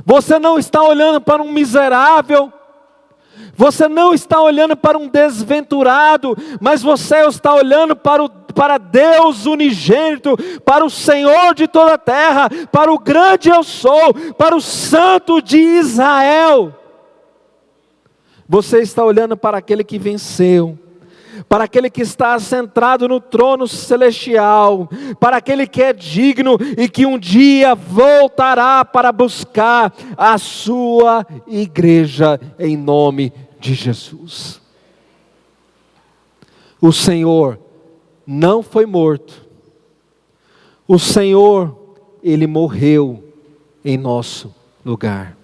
você não está olhando para um miserável, você não está olhando para um desventurado, mas você está olhando para Deus unigênito, para o Senhor de toda a terra, para o grande eu sou, para o Santo de Israel. Você está olhando para aquele que venceu, para aquele que está assentado no trono celestial, para aquele que é digno e que um dia voltará para buscar a sua igreja em nome de Jesus. O Senhor não foi morto, o Senhor, Ele morreu em nosso lugar.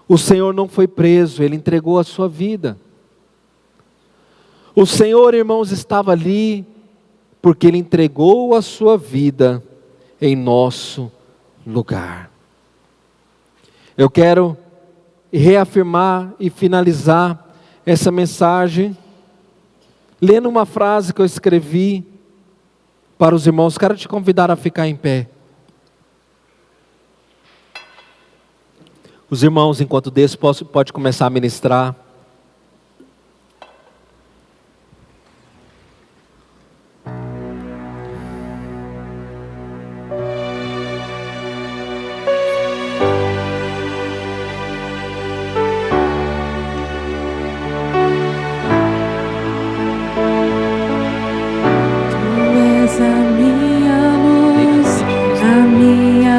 O Senhor não foi preso, Ele entregou a sua vida. O Senhor, irmãos, estava ali porque Ele entregou a sua vida em nosso lugar. Eu quero reafirmar e finalizar essa mensagem lendo uma frase que eu escrevi para os irmãos. Quero te convidar a ficar em pé. Os irmãos, enquanto desse, pode começar a ministrar.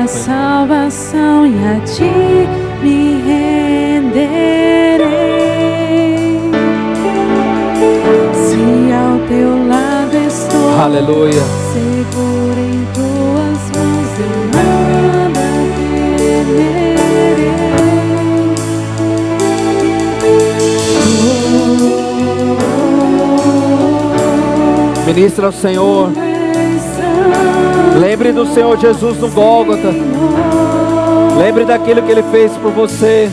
Salvação, e a ti me renderei. Se ao teu lado estou, Aleluia, seguro em tuas mãos, eu nada temerei. ministra ao Senhor. Lembre do Senhor Jesus no Gólgota. Lembre daquilo que Ele fez por você.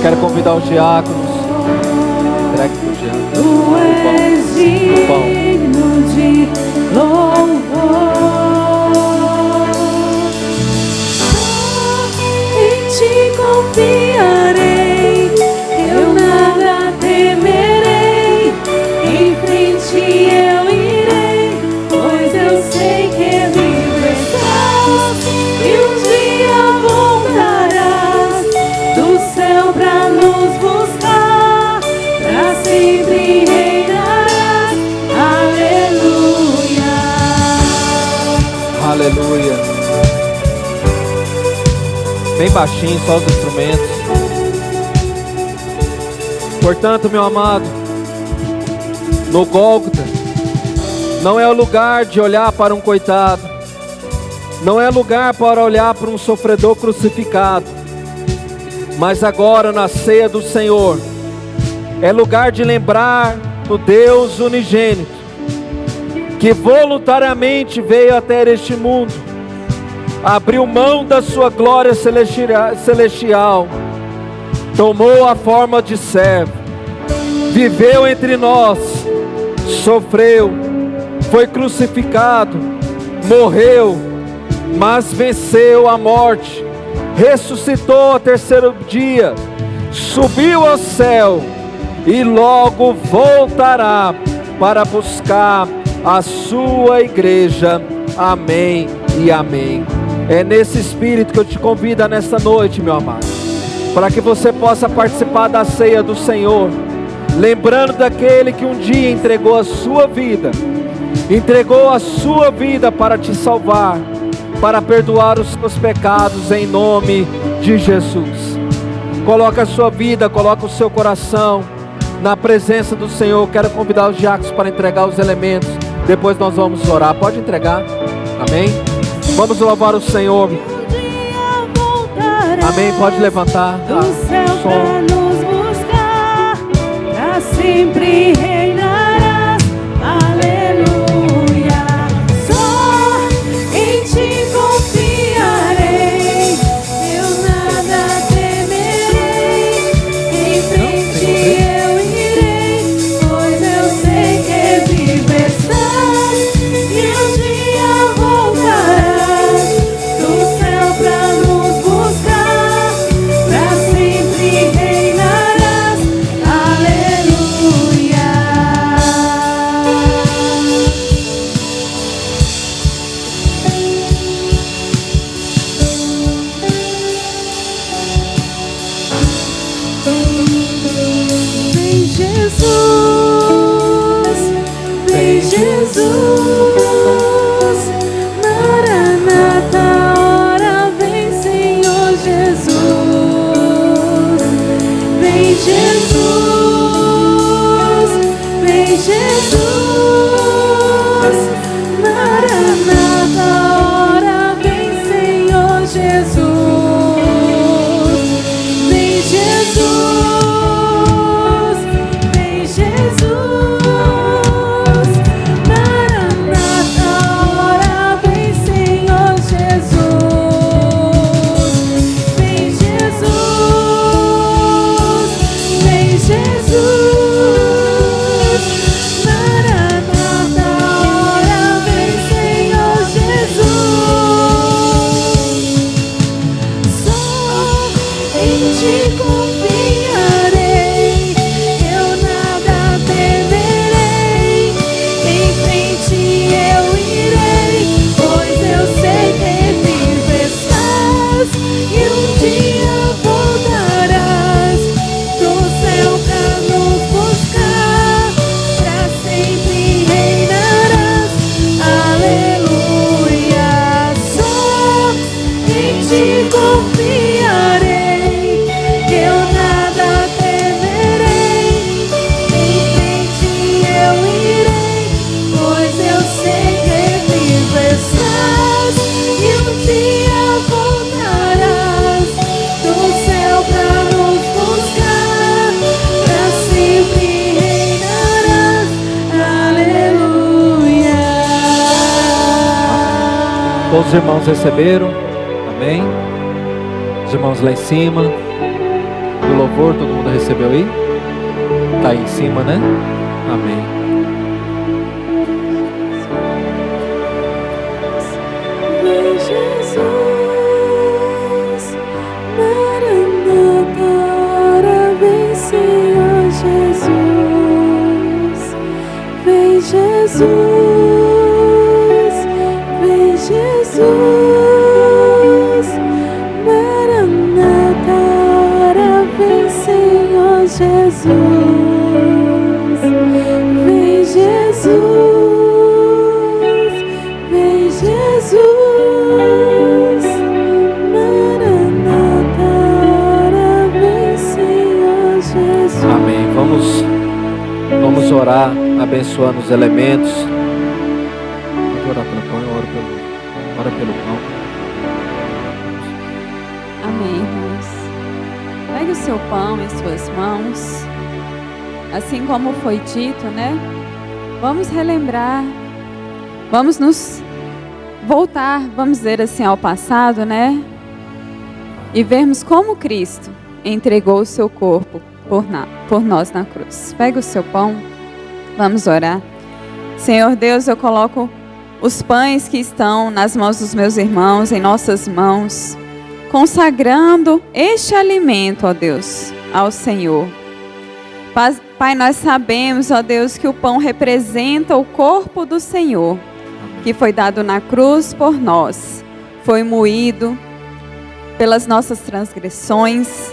Quero convidar os diáconos. Entregue para os diáconos. Tu és digno de louvor. Em ti confiarei, eu nada temerei. Em frente eu irei, pois eu sei que livre estás. E um dia voltarás do céu pra nos buscar, pra sempre reinarás. Aleluia. Aleluia. Bem baixinho, só os instrumentos. Portanto, meu amado, no Gólgota não é o lugar de olhar para um coitado, não é lugar para olhar para um sofredor crucificado, mas agora na ceia do Senhor é lugar de lembrar do Deus unigênito, que voluntariamente veio até este mundo, abriu mão da sua glória celestial, tomou a forma de servo, viveu entre nós, sofreu, foi crucificado, morreu, mas venceu a morte, ressuscitou ao terceiro dia, subiu ao céu e logo voltará para buscar a sua igreja. Amém e amém. É nesse espírito que eu te convido nessa noite, meu amado, para que você possa participar da ceia do Senhor, lembrando daquele que um dia entregou a sua vida para te salvar, para perdoar os seus pecados em nome de Jesus. Coloca a sua vida, coloca o seu coração na presença do Senhor. Quero convidar os diáconos para entregar os elementos, depois nós vamos orar. Pode entregar, amém? Vamos louvar o Senhor. Amém, pode levantar do céu pra nos buscar, pra sempre reinarás. Aleluia. Só em ti confiarei, eu nada temerei. Em Todos os irmãos receberam? Amém? Os irmãos lá em cima do louvor, todo mundo recebeu aí? Está aí em cima, né? Amém. Vem Jesus, Maranata, ora vem Senhor Jesus. Vem Jesus, vem Jesus, Maranata, ora vem Senhor Jesus. Vem Jesus, vem Jesus, Maranata, ora vem Senhor Jesus. Amém. Vamos orar, abençoando os elementos. Pode orar pelo pão, ora pelo pão. Amém, irmãos. Pegue o seu pão em suas mãos. Assim como foi dito, né? Vamos relembrar. Vamos nos voltar, vamos dizer assim, ao passado, né? E vermos como Cristo entregou o seu corpo por nós na cruz. Pegue o seu pão. Vamos orar. Senhor Deus, eu coloco os pães que estão nas mãos dos meus irmãos, em nossas mãos, consagrando este alimento, ó Deus, ao Senhor. Pai, nós sabemos, ó Deus, que o pão representa o corpo do Senhor, que foi dado na cruz por nós, foi moído pelas nossas transgressões.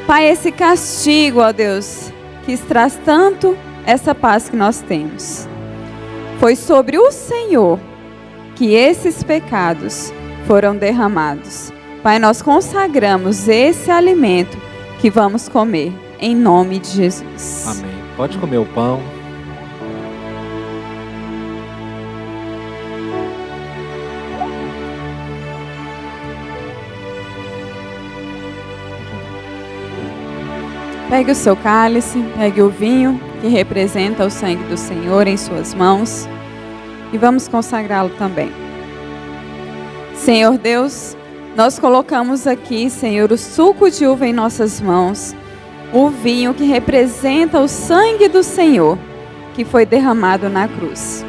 Pai, esse castigo, ó Deus, que traz tanto essa paz que nós temos, foi sobre o Senhor que esses pecados foram derramados. Pai, nós consagramos esse alimento que vamos comer, em nome de Jesus. Amém. Pode comer o pão. Pegue o seu cálice, pegue o vinho, que representa o sangue do Senhor em suas mãos, e vamos consagrá-lo também. Senhor Deus, nós colocamos aqui, Senhor, o suco de uva em nossas mãos, o vinho que representa o sangue do Senhor, que foi derramado na cruz.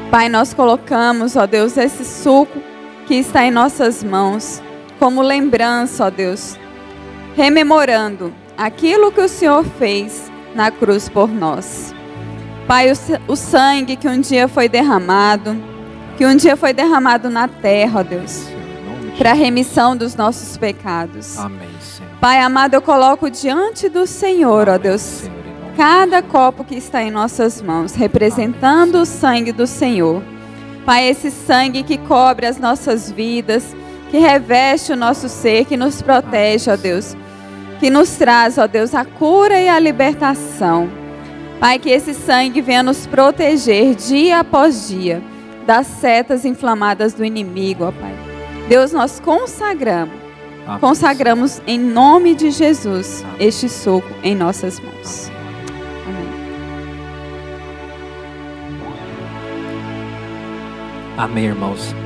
Pai, nós colocamos, ó Deus, esse suco que está em nossas mãos, como lembrança, ó Deus, rememorando aquilo que o Senhor fez na cruz por nós. Pai, o sangue que um dia foi derramado, na terra, ó Deus, para a remissão dos nossos pecados. Amém, Senhor. Pai amado, eu coloco diante do Senhor, ó Deus, Senhor, em nome de cada copo que está em nossas mãos, representando o sangue do Senhor. Pai, esse sangue que cobre as nossas vidas, que reveste o nosso ser, que nos protege, ó Deus, que nos traz, ó Deus, a cura e a libertação. Pai, que esse sangue venha nos proteger dia após dia das setas inflamadas do inimigo, ó Pai. Deus, nós consagramos. Amém. Consagramos em nome de Jesus este soco em nossas mãos. Amém. Amém, irmãos.